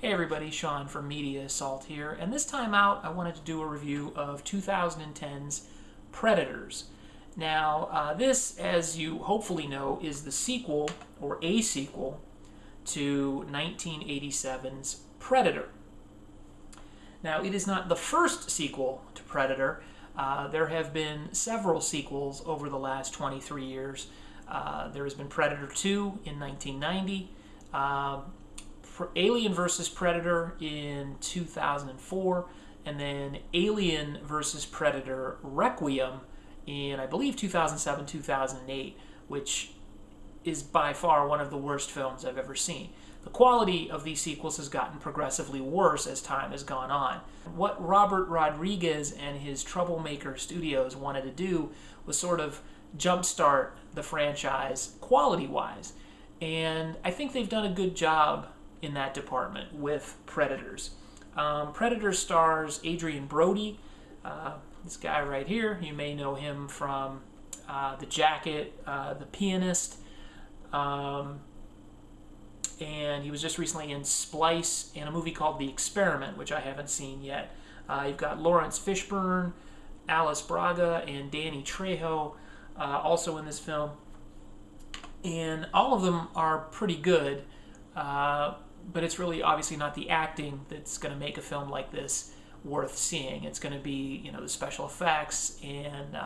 Hey everybody, Sean from Media Assault here, and this time out I wanted to do a review of 2010's Predators. Now, this, as you hopefully know, is the sequel, or a sequel, to 1987's Predator. Now, it is not the first sequel to Predator. There have been several sequels over the last 23 years. There has been Predator 2 in 1990, Alien vs. Predator in 2004, and then Alien vs. Predator Requiem in, I believe, 2007, 2008, which is by far one of the worst films I've ever seen. The quality of these sequels has gotten progressively worse as time has gone on. What Robert Rodriguez and his Troublemaker Studios wanted to do was sort of jumpstart the franchise quality-wise, and I think they've done a good job in that department with Predators. Predator stars Adrien Brody, this guy right here. You may know him from The Jacket, The Pianist, and he was just recently in Splice and a movie called The Experiment, which I haven't seen yet. You've got Lawrence Fishburne, Alice Braga, and Danny Trejo also in this film. And all of them are pretty good, but it's really obviously not the acting that's going to make a film like this worth seeing. It's going to be, the special effects and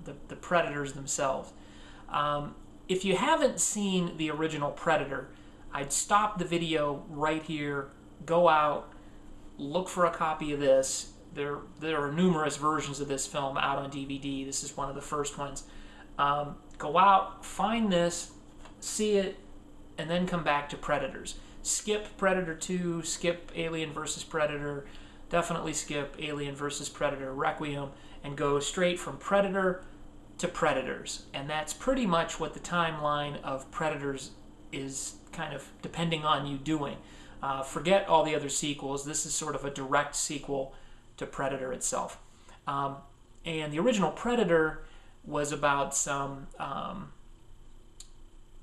the Predators themselves. If you haven't seen the original Predator, I'd stop the video right here, go out, look for a copy of this. There are numerous versions of this film out on DVD. This is one of the first ones. Go out, find this, see it, and then come back to Predators. Skip Predator 2, skip Alien vs. Predator, definitely skip Alien vs. Predator Requiem, and go straight from Predator to Predators. And that's pretty much what the timeline of Predators is kind of depending on you doing. Forget all the other sequels. This is sort of a direct sequel to Predator itself. And the original Predator was about some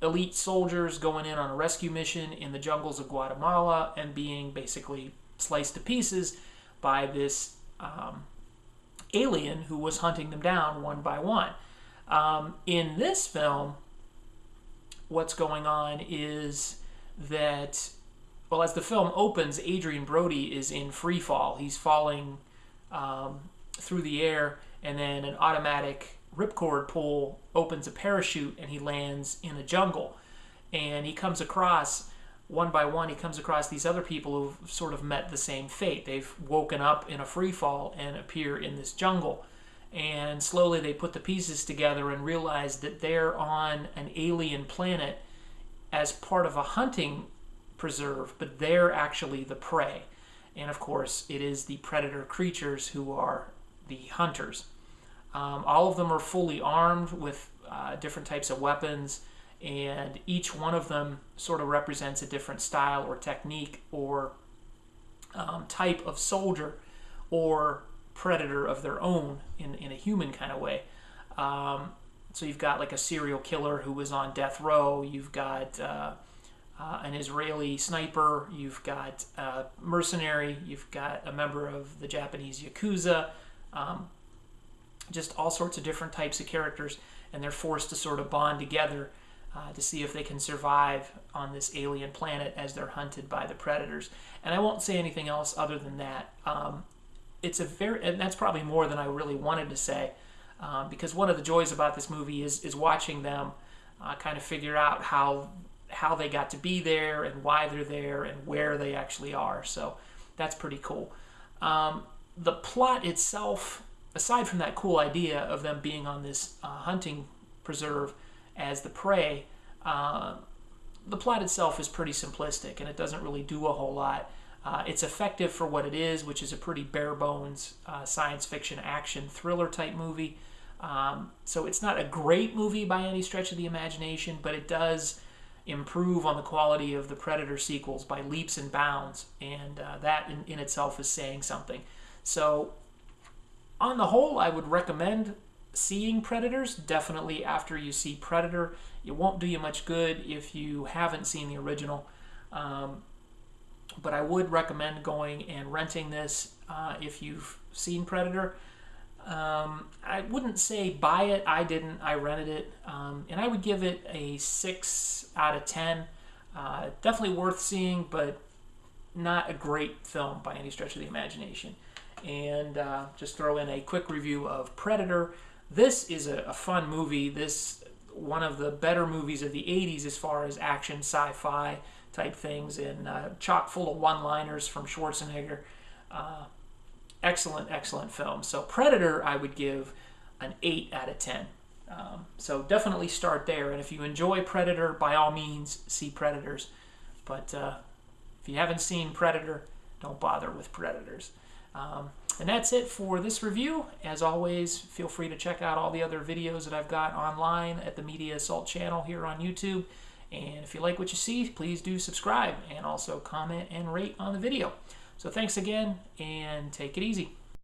elite soldiers going in on a rescue mission in the jungles of Guatemala and being basically sliced to pieces by this alien who was hunting them down one by one. In this film, what's going on is that, well, as the film opens, Adrien Brody is in free fall. He's falling through the air, and then an automatic ripcord pull opens a parachute and he lands in a jungle. And he comes across, one by one, he comes across these other people who've sort of met the same fate. They've woken up in a free fall and appear in this jungle. And slowly they put the pieces together and realize that they're on an alien planet as part of a hunting preserve, but they're actually the prey. And of course, it is the predator creatures who are the hunters. All of them are fully armed with different types of weapons, and each one of them sort of represents a different style or technique or type of soldier or predator of their own in a human kind of way. So you've got like a serial killer who was on death row, you've got an Israeli sniper, you've got a mercenary, you've got a member of the Japanese Yakuza, just all sorts of different types of characters, and they're forced to sort of bond together to see if they can survive on this alien planet as they're hunted by the predators. And I won't say anything else other than that. And that's probably more than I really wanted to say, because one of the joys about this movie is watching them kind of figure out how they got to be there and why they're there and where they actually are. So that's pretty cool. The plot itself, aside from that cool idea of them being on this hunting preserve as the prey, the plot itself is pretty simplistic and it doesn't really do a whole lot. It's effective for what it is, which is a pretty bare bones science fiction action thriller type movie. So it's not a great movie by any stretch of the imagination, but it does improve on the quality of the Predator sequels by leaps and bounds, and that in itself is saying something. So on the whole, I would recommend seeing Predators, definitely after you see Predator. It won't do you much good if you haven't seen the original. but I would recommend going and renting this if you've seen Predator. I wouldn't say buy it. I didn't. I rented it. And I would give it a 6 out of 10. Definitely worth seeing, but not a great film by any stretch of the imagination. And just throw in a quick review of Predator. This is a fun movie. This one of the better movies of the 80s as far as action, sci-fi type things, and chock full of one-liners from Schwarzenegger. Excellent film. So Predator, I would give an 8 out of 10. So definitely start there. And if you enjoy Predator, by all means, see Predators. But if you haven't seen Predator, don't bother with Predators. And that's it for this review. As always, feel free to check out all the other videos that I've got online at the Media Assault channel here on YouTube. And if you like what you see, please do subscribe and also comment and rate on the video. So thanks again, and take it easy.